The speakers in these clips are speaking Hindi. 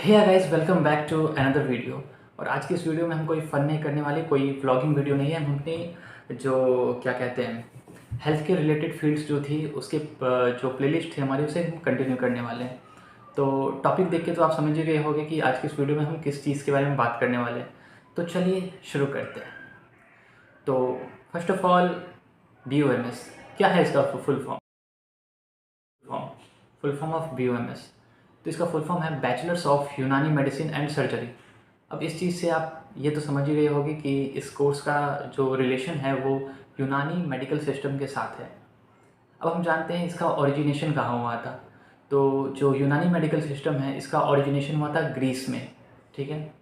Hey guys, welcome back to another video. और आज की इस वीडियो में हम कोई फ़न नहीं करने वाले, कोई व्लॉगिंग वीडियो नहीं है। हम अपनी जो क्या कहते हैं हेल्थ के रिलेटेड फील्ड्स जो थी उसके जो प्लेलिस्ट थी हमारी उसे हम कंटिन्यू करने वाले हैं। तो टॉपिक देख के तो आप समझ ही गए होंगे कि आज की इस वीडियो में हम किस चीज़ के बारे में बात करने वाले हैं। तो चलिए शुरू करते हैं। तो फर्स्ट ऑफ ऑल, BOMS क्या है, इसका full form full form of BOMS। तो इसका फुल फॉर्म है बैचलर्स ऑफ यूनानी मेडिसिन एंड सर्जरी। अब इस चीज़ से आप ये तो समझ ही गए होंगे कि इस कोर्स का जो रिलेशन है वो यूनानी मेडिकल सिस्टम के साथ है। अब हम जानते हैं इसका ओरिजिनेशन कहाँ हुआ था। तो जो यूनानी मेडिकल सिस्टम है इसका ओरिजिनेशन हुआ था ग्रीस में, ठीक है।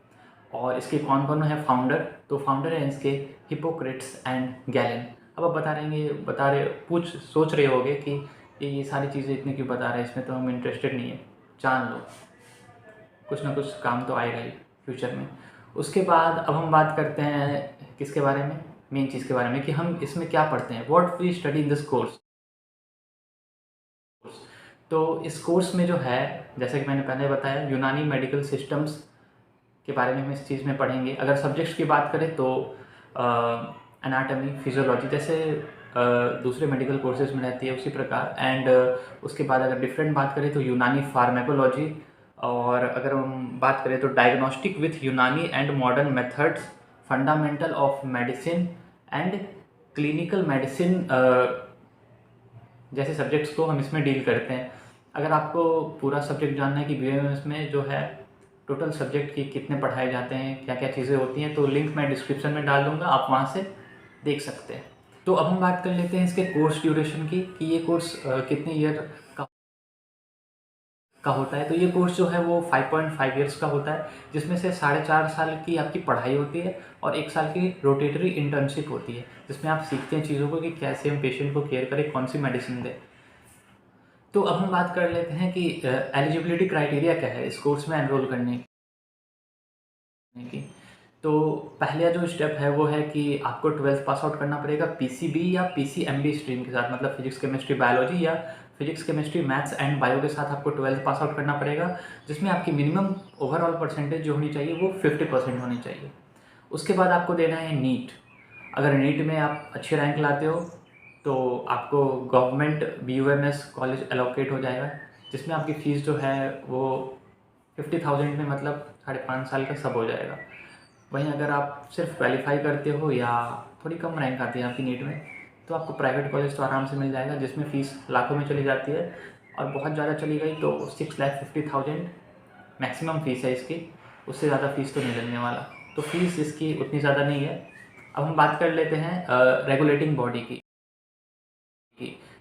और इसके कौन कौन है फाउंडर? तो फाउंडर हैं इसके हिपोक्रेट्स एंड गैलन। अब आप सोच रहे होगे कि ये सारी चीज़ें इतनी क्यों बता रहे हैं, इसमें तो हम इंटरेस्टेड नहीं है। जान लो, कुछ ना कुछ काम तो आएगा ही फ्यूचर में। उसके बाद अब हम बात करते हैं किसके बारे में, मेन चीज़ के बारे में कि हम इसमें क्या पढ़ते हैं, what we study in this course. तो इस कोर्स में जो है, जैसा कि मैंने पहले बताया, यूनानी मेडिकल सिस्टम्स के बारे में हम इस चीज़ में पढ़ेंगे। अगर सब्जेक्ट्स की बात करें तो एनाटमी, फिजियोलॉजी जैसे दूसरे मेडिकल कोर्सेज में रहती है उसी प्रकार। एंड उसके बाद अगर डिफरेंट बात करें तो यूनानी फार्मेकोलॉजी। और अगर हम बात करें तो डायग्नोस्टिक विथ यूनानी and modern methods, fundamental of medicine and clinical medicine जैसे सब्जेक्ट्स को हम इसमें डील करते हैं। अगर आपको पूरा सब्जेक्ट जानना है कि BOMS में जो है टोटल सब्जेक्ट की कितने पढ़ाए जाते हैं, क्या क्या चीज़ें होती हैं, तो लिंक मैं डिस्क्रिप्शन में डाल दूँगा, आप वहाँ से देख सकते हैं। तो अब हम बात कर लेते हैं इसके कोर्स ड्यूरेशन की कि ये कोर्स कितने ईयर का होता है। तो ये कोर्स जो है वो 5.5 ईयर्स का होता है, जिसमें से 4.5 साल की आपकी पढ़ाई होती है और 1 साल की रोटेटरी इंटर्नशिप होती है, जिसमें आप सीखते हैं चीज़ों को कि कैसे हम पेशेंट को केयर करें, कौन सी मेडिसिन दें। तो अब हम बात कर लेते हैं कि एलिजिबिलिटी क्राइटेरिया क्या है इस कोर्स में एनरोल करने की। तो पहला जो स्टेप है वो है कि आपको 12th पास आउट करना पड़ेगा PCB या PCMB स्ट्रीम के साथ, मतलब फिजिक्स केमिस्ट्री बायोलॉजी या physics chemistry maths and bio के साथ आपको 12th पास आउट करना पड़ेगा, जिसमें आपकी मिनिमम ओवरऑल परसेंटेज जो होनी चाहिए वो 50% होनी चाहिए। उसके बाद आपको देना है नीट। अगर नीट में आप अच्छे रैंक लाते हो तो आपको गवर्नमेंट BOMS कॉलेज एलोकेट हो जाएगा, जिसमें आपकी फ़ीस जो है वो 50,000 में, मतलब 5.5 साल का सब हो जाएगा। वहीं अगर आप सिर्फ क्वालिफाई करते हो या थोड़ी कम रैंक आती है आपकी नीट में, तो आपको प्राइवेट कॉलेज तो आराम से मिल जाएगा, जिसमें फ़ीस लाखों में चली जाती है। और बहुत ज़्यादा चली गई तो 6,50,000 मैक्सिमम फ़ीस है इसकी, उससे ज़्यादा फ़ीस तो नहीं लगने वाला। तो फ़ीस इसकी उतनी ज़्यादा नहीं है। अब हम बात कर लेते हैं रेगुलेटिंग बॉडी की।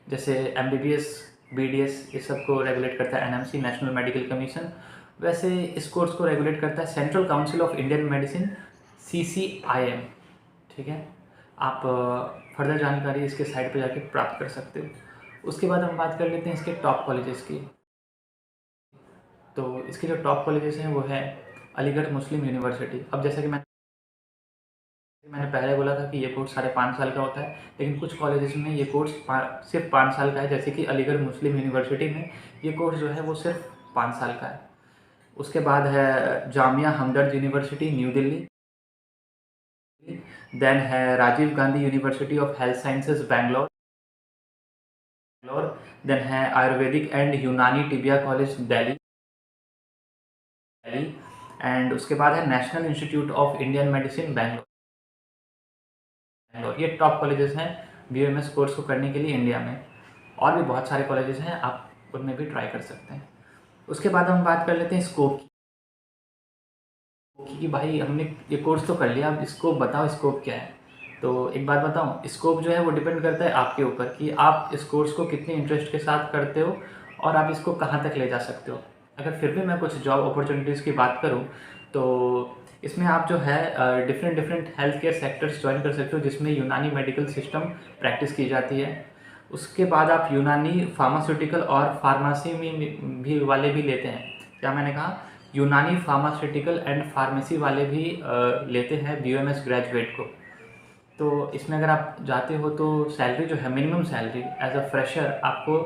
जैसे MBBS, BDS ये सब को रेगुलेट करता है NMC, नेशनल मेडिकल कमीशन। वैसे इस कोर्स को रेगुलेट करता है central council of Indian medicine, CCIM, ठीक है। आप फर्दर जानकारी इसके साइट पर जाके प्राप्त कर सकते हो। उसके बाद हम बात कर लेते हैं इसके टॉप कॉलेजेस की। तो इसके जो टॉप कॉलेजेस हैं वो है अलीगढ़ मुस्लिम यूनिवर्सिटी। अब जैसा कि मैंने पहले बोला था कि ये कोर्स 5.5 साल का होता है, लेकिन कुछ कॉलेजेस में ये कोर्स सिर्फ 5 साल का है, जैसे कि अलीगढ़ मुस्लिम यूनिवर्सिटी में ये कोर्स जो है वो सिर्फ 5 साल का है। उसके बाद है Jamia Hamdard university new Delhi. Then है Rajiv Gandhi university of health sciences Bangalore. Then है Ayurvedic and Unani Tibbia college Delhi. And उसके बाद है national institute of Indian medicine Bangalore. ये टॉप कॉलेजेस हैं BOMS कोर्स को करने के लिए इंडिया में। और भी बहुत सारे कॉलेजेस हैं, आप उनमें भी ट्राई कर सकते हैं। उसके बाद हम बात कर लेते हैं स्कोप की कि भाई हमने ये कोर्स तो कर लिया, अब स्कोप बताओ, स्कोप क्या है। तो एक बात बताऊं, स्कोप जो है वो डिपेंड करता है आपके ऊपर कि आप इस कोर्स को कितने इंटरेस्ट के साथ करते हो और आप इसको कहाँ तक ले जा सकते हो। अगर फिर भी मैं कुछ जॉब अपॉर्चुनिटीज़ की बात करूँ तो इसमें आप जो है different health care sectors join कर सकते हो, जिसमें यूनानी मेडिकल सिस्टम प्रैक्टिस की जाती है। उसके बाद आप यूनानी फार्मास्यूटिकल और फार्मेसी में भी वाले भी लेते हैं। क्या मैंने कहा? यूनानी फार्मास्यूटिकल एंड फार्मेसी वाले भी लेते हैं BOMS ग्रेजुएट को। तो इसमें अगर आप जाते हो तो सैलरी जो है, minimum salary as a fresher आपको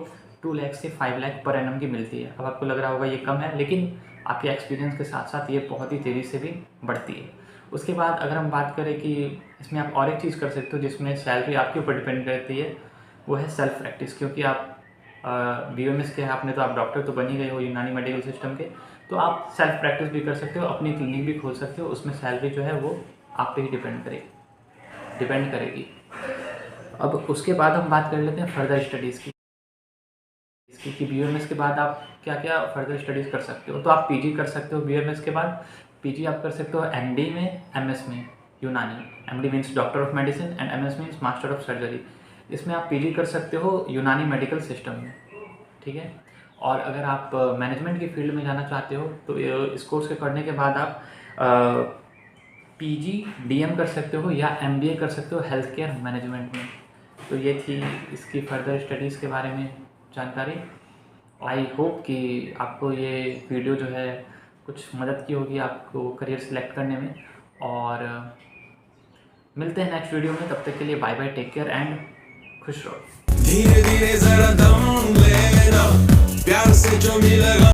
2 लाख से 5 लाख पर एनम की मिलती है। अब आपको लग रहा होगा ये कम है, लेकिन आपके एक्सपीरियंस के साथ साथ ये बहुत ही तेज़ी से भी बढ़ती है। उसके बाद अगर हम बात करें कि इसमें आप और एक चीज़ कर सकते हो जिसमें सैलरी आपके ऊपर डिपेंड करती है, वो है सेल्फ प्रैक्टिस। क्योंकि आप BMS के आपने तो आप डॉक्टर तो बन ही गए हो यूनानी मेडिकल सिस्टम के, तो आप सेल्फ प्रैक्टिस भी कर सकते हो, अपनी क्लिनिक भी खोल सकते हो। उसमें सैलरी जो है वो आप पे ही डिपेंड करेगी। अब उसके बाद हम बात कर लेते हैं फर्दर स्टडीज़ की कि BMS के बाद आप क्या क्या फर्दर स्टडीज़ कर सकते हो। तो आप PG कर सकते हो BMS के बाद। PG आप कर सकते हो MD में, MS में यूनानी। MD means doctor of medicine and MS means master of surgery. इसमें आप PG कर सकते हो यूनानी मेडिकल सिस्टम में, ठीक है। और अगर आप मैनेजमेंट की फील्ड में जाना चाहते हो तो इस कोर्स के करने के बाद आप PG DM कर सकते हो या MBA कर सकते हो हेल्थ केयर मैनेजमेंट में। तो ये थी इसकी फर्दर स्टडीज़ के बारे में जानकारी। आई होप कि आपको ये वीडियो जो है कुछ मदद की होगी आपको करियर सिलेक्ट करने में। और मिलते हैं नेक्स्ट वीडियो में, तब तक के लिए bye bye, take care and खुश रहो। धीरे धीरे जरा दम लेना, प्यार से जो मिलेगा